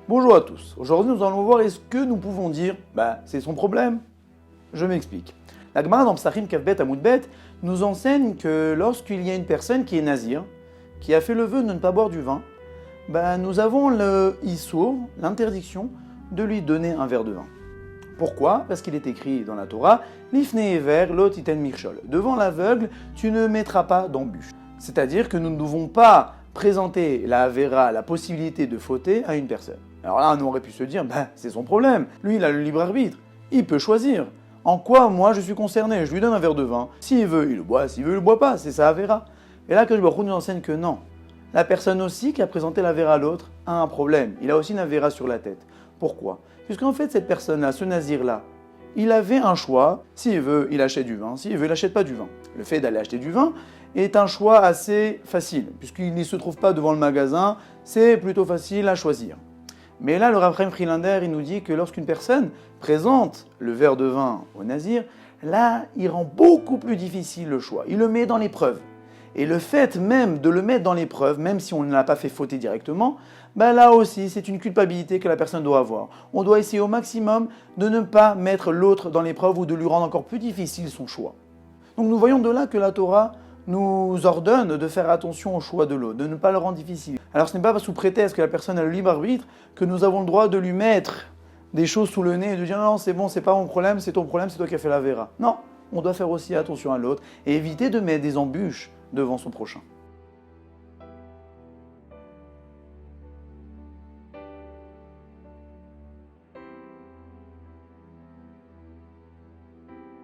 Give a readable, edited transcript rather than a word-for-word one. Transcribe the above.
Bonjour à tous, aujourd'hui nous allons voir est-ce que nous pouvons dire c'est son problème. Je m'explique. La Gemara dans Psachim Kavbet Amoudbet nous enseigne que lorsqu'il y a une personne qui est nazir, qui a fait le vœu de ne pas boire du vin, nous avons le issour, l'interdiction de lui donner un verre de vin. Pourquoi ? Parce qu'il est écrit dans la Torah « Lifne ever lo titen mirchol » devant l'aveugle, tu ne mettras pas d'embûche. C'est-à-dire que nous ne devons pas présenter la avera, la possibilité de fauter à une personne. Alors là, on aurait pu se dire c'est son problème. Lui, il a le libre arbitre. Il peut choisir. En quoi, moi, je suis concerné ? Je lui donne un verre de vin. S'il veut, il le boit. S'il veut, il le boit pas. C'est sa avera. Et là, Akadosh Baruch Hu nous enseigne que non. La personne aussi qui a présenté l'avera à l'autre a un problème. Il a aussi une avera sur la tête. Pourquoi ? Puisqu'en fait, cette personne-là, ce nazir-là, il avait un choix. S'il veut, il achète du vin. S'il veut, il n'achète pas du vin. Le fait d'aller acheter du vin est un choix assez facile. Puisqu'il ne se trouve pas devant le magasin, c'est plutôt facile à choisir. Mais là, le Rav Chaim Friedlander, il nous dit que lorsqu'une personne présente le verre de vin au nazir, là, il rend beaucoup plus difficile le choix. Il le met dans l'épreuve. Et le fait même de le mettre dans l'épreuve, même si on ne l'a pas fait fauter directement, là aussi, c'est une culpabilité que la personne doit avoir. On doit essayer au maximum de ne pas mettre l'autre dans l'épreuve ou de lui rendre encore plus difficile son choix. Donc nous voyons de là que la Torah nous ordonne de faire attention au choix de l'autre, de ne pas le rendre difficile. Alors ce n'est pas sous prétexte que la personne a le libre arbitre que nous avons le droit de lui mettre des choses sous le nez et de dire non, c'est bon, c'est pas mon problème, c'est ton problème, c'est toi qui as fait la vera. Non, on doit faire aussi attention à l'autre et éviter de mettre des embûches devant son prochain.